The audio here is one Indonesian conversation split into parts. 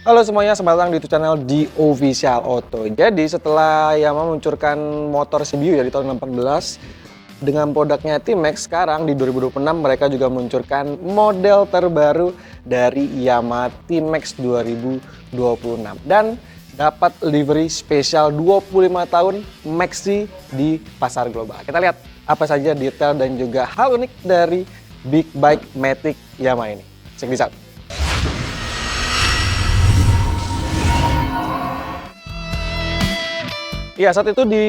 Halo semuanya, selamat datang di YouTube channel di Official Auto. Jadi setelah Yamaha meluncurkan motor CBU ya di tahun 2014 dengan produknya T-Max, sekarang di 2026 mereka juga meluncurkan model terbaru dari Yamaha T-Max 2026 dan dapat livery spesial 25 tahun Maxi di pasar global. Kita lihat apa saja detail dan juga hal unik dari Big Bike Matic Yamaha ini. Check this out. Ya, saat itu di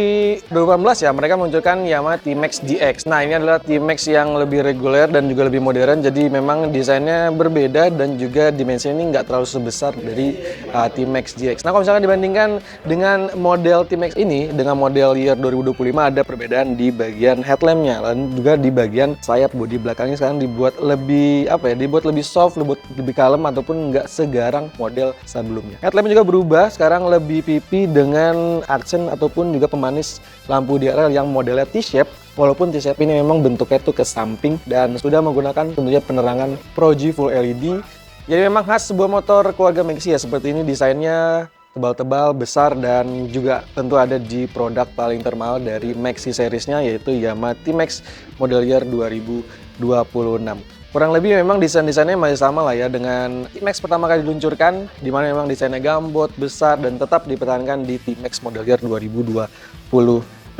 2018 ya, mereka meluncurkan Yamaha T-Max DX. Nah, ini adalah T-Max yang lebih reguler dan juga lebih modern. Jadi memang desainnya berbeda dan juga dimensinya ini nggak terlalu sebesar dari T-Max DX. Nah, kalau misalkan dibandingkan dengan model T-Max ini, dengan model year 2025 ada perbedaan di bagian headlampnya dan juga di bagian sayap bodi belakangnya sekarang dibuat lebih dibuat lebih soft, lebih kalem ataupun nggak segarang model sebelumnya. Headlampnya juga berubah, sekarang lebih pipi dengan aksen ataupun juga pemanis lampu DRL yang modelnya T-shape, walaupun T-shape ini memang bentuknya tuh ke samping dan sudah menggunakan tentunya penerangan Pro G Full LED. Jadi memang khas sebuah motor keluarga Maxi ya, seperti ini desainnya tebal-tebal, besar, dan juga tentu ada di produk paling termahal dari Maxi seriesnya, yaitu Yamaha T-Max model year 2026. Kurang lebih memang desain-desainnya masih sama lah ya dengan T-Max pertama kali diluncurkan, di mana memang desainnya gambot, besar, dan tetap dipertahankan di T-Max model year 2026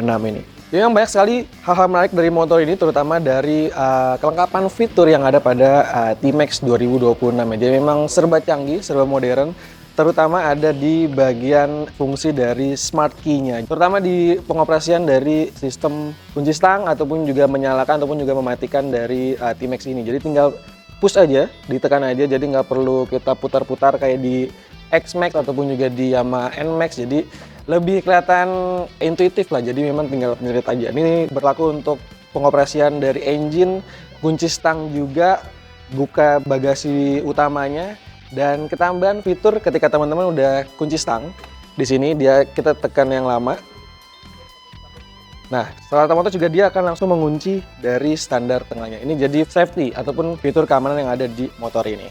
ini. Jadi memang banyak sekali hal-hal menarik dari motor ini, terutama dari kelengkapan fitur yang ada pada T-Max 2026 ya. Jadi memang serba canggih, serba modern, terutama ada di bagian fungsi dari smart key-nya, terutama di pengoperasian dari sistem kunci stang ataupun juga menyalakan ataupun juga mematikan dari T-Max ini. Jadi tinggal push aja, ditekan aja, jadi nggak perlu kita putar-putar kayak di X-Max ataupun juga di Yamaha N-Max. Jadi lebih kelihatan intuitif lah, jadi memang tinggal penyerit aja. Ini berlaku untuk pengoperasian dari engine, kunci stang juga, buka bagasi utamanya. Dan ketambahan fitur ketika teman-teman udah kunci stang, di sini kita tekan yang lama. Nah, setelah otomatis juga dia akan langsung mengunci dari standar tengahnya. Ini jadi safety ataupun fitur keamanan yang ada di motor ini.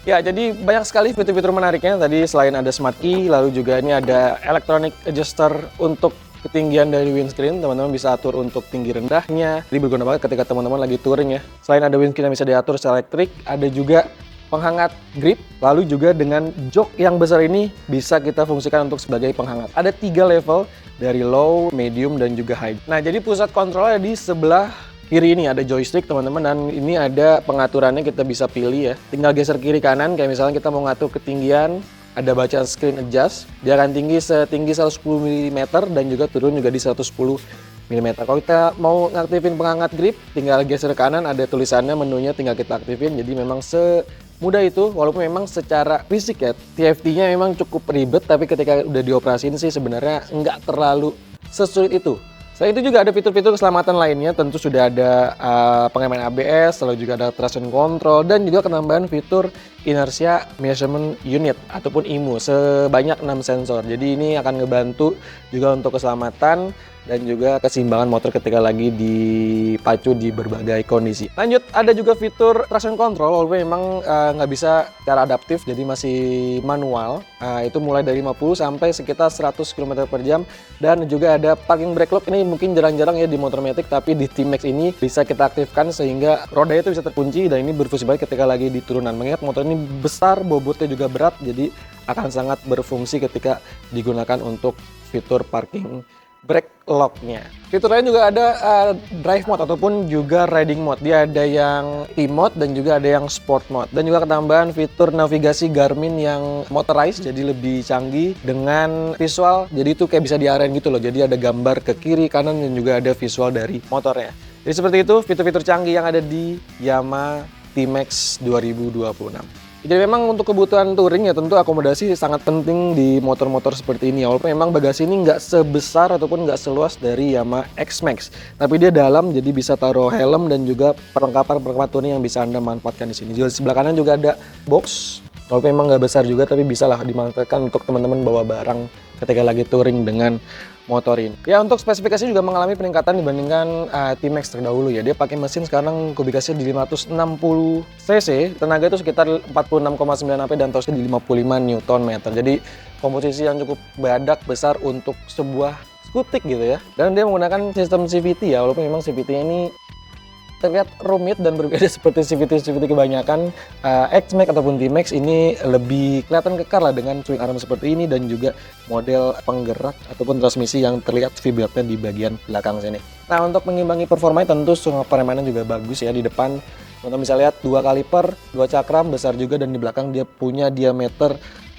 Ya, jadi banyak sekali fitur-fitur menariknya. Tadi selain ada smart key, lalu juga ini ada electronic adjuster untuk ketinggian dari windscreen. Teman-teman bisa atur untuk tinggi rendahnya. Jadi berguna banget ketika teman-teman lagi touring ya. Selain ada windscreen yang bisa diatur secara elektrik, ada juga penghangat grip, lalu juga dengan jok yang besar ini bisa kita fungsikan untuk sebagai penghangat. Ada 3 level dari low, medium, dan juga high. Nah, jadi pusat kontrolnya di sebelah kiri ini ada joystick teman-teman, dan ini ada pengaturannya, kita bisa pilih ya. Tinggal geser kiri kanan, kayak misalnya kita mau ngatur ketinggian, ada baca screen adjust, dia akan setinggi 110 mm dan juga turun juga di 110 mm. Kalau kita mau ngaktifin penghangat grip, tinggal geser ke kanan, ada tulisannya, menunya tinggal kita aktifin. Jadi memang semudah itu, walaupun memang secara fisik ya TFT-nya memang cukup ribet, tapi ketika udah dioperasiin sih sebenarnya nggak terlalu sesulit itu. Selain itu juga ada fitur-fitur keselamatan lainnya, tentu sudah ada pengeman ABS, lalu juga ada traction control, dan juga penambahan fitur inertia measurement unit ataupun IMU sebanyak 6 sensor. Jadi ini akan ngebantu juga untuk keselamatan dan juga keseimbangan motor ketika lagi dipacu di berbagai kondisi. Lanjut, ada juga fitur traction control, walaupun memang nggak bisa secara adaptif, jadi masih manual. Itu mulai dari 50 sampai sekitar 100 km/jam, dan juga ada parking brake lock. Ini mungkin jarang-jarang ya di motor Matic, tapi di T-Max ini bisa kita aktifkan sehingga rodanya itu bisa terkunci, dan ini berfungsi baik ketika lagi di turunan. Mengingat motor ini besar, bobotnya juga berat, jadi akan sangat berfungsi ketika digunakan untuk fitur parking brake lock-nya. Fitur lain juga ada drive mode ataupun juga riding mode. Dia ada yang T-mode dan juga ada yang sport mode. Dan juga ketambahan fitur navigasi Garmin yang motorized, jadi lebih canggih dengan visual. Jadi itu kayak bisa diarahin gitu loh. Jadi ada gambar ke kiri, kanan, dan juga ada visual dari motornya. Jadi seperti itu fitur-fitur canggih yang ada di Yamaha T-Max 2026. Jadi memang untuk kebutuhan touring ya tentu akomodasi sangat penting di motor-motor seperti ini. Walaupun memang bagasi ini nggak sebesar ataupun nggak seluas dari Yamaha X-Max, tapi dia dalam, jadi bisa taruh helm dan juga perlengkapan touring yang bisa Anda manfaatkan di sini. Di sebelah kanan juga ada box. Walaupun memang nggak besar juga, tapi bisa lah dimanfaatkan untuk teman-teman bawa barang ketika lagi touring dengan motor ini. Ya, untuk spesifikasi juga mengalami peningkatan dibandingkan T-Max terdahulu ya. Dia pakai mesin sekarang kubikasinya di 560 cc, tenaga itu sekitar 46,9 HP dan torsinya di 55 Nm. Jadi komposisi yang cukup badak besar untuk sebuah skutik gitu ya. Dan dia menggunakan sistem CVT ya, walaupun memang CVT ini terlihat rumit dan berbeda seperti CVT kebanyakan. X-Max ataupun T-Max ini lebih kelihatan kekar lah dengan swing arm seperti ini dan juga model penggerak ataupun transmisi yang terlihat V-beltnya di bagian belakang sini. Nah, untuk mengimbangi performanya tentu semua peremanan juga bagus ya. Di depan teman-teman bisa lihat 2 kaliper, 2 cakram besar juga, dan di belakang dia punya diameter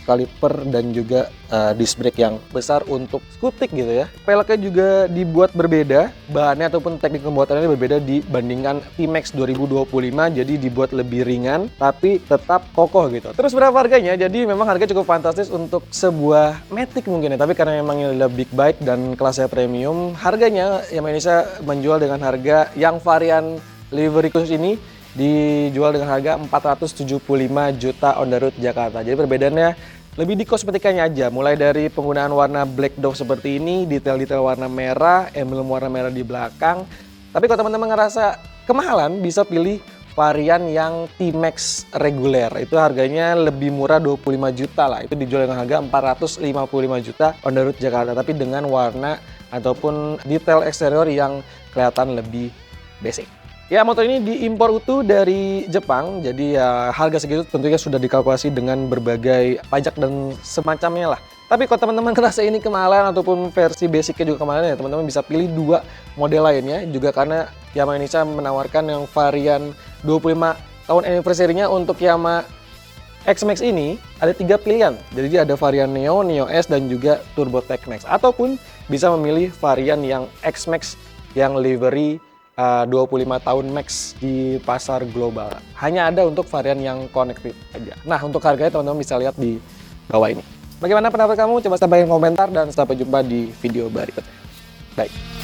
kaliper dan juga disc brake yang besar untuk skutik gitu ya. Peleknya juga dibuat berbeda, bahannya ataupun teknik pembuatannya berbeda dibandingkan T-Max 2025, jadi dibuat lebih ringan tapi tetap kokoh gitu. Terus berapa harganya? Jadi memang harga cukup fantastis untuk sebuah Matic mungkin ya, tapi karena memang ini adalah big bike dan kelasnya premium, harganya Yamaha Indonesia menjual dengan harga yang varian livery khusus ini dijual dengan harga 475 juta on the road Jakarta. Jadi perbedaannya lebih di kosmetikanya aja, mulai dari penggunaan warna black dove seperti ini, detail-detail warna merah, emblem warna merah di belakang. Tapi kalau teman-teman ngerasa kemahalan, bisa pilih varian yang T-Max reguler. Itu harganya lebih murah 25 juta lah. Itu dijual dengan harga 455 juta on the road Jakarta, tapi dengan warna ataupun detail eksterior yang kelihatan lebih basic. Ya, motor ini diimpor utuh dari Jepang, jadi ya harga segitu tentunya sudah dikalkulasi dengan berbagai pajak dan semacamnya lah. Tapi kalau teman-teman ngerasa ini kemahalan ataupun versi basicnya juga kemahalan ya, teman-teman bisa pilih 2 model lainnya, juga karena Yamaha Indonesia menawarkan yang varian 25 tahun anniversary-nya untuk Yamaha X-Max ini ada 3 pilihan. Jadi ada varian Neo, Neo S, dan juga Turbo Tech Max. Ataupun bisa memilih varian yang X-Max yang livery 25 tahun Max di pasar global. Hanya ada untuk varian yang connected aja. Nah, untuk harganya teman-teman bisa lihat di bawah ini. Bagaimana pendapat kamu? Coba sampaikan komentar dan sampai jumpa di video berikutnya. Bye.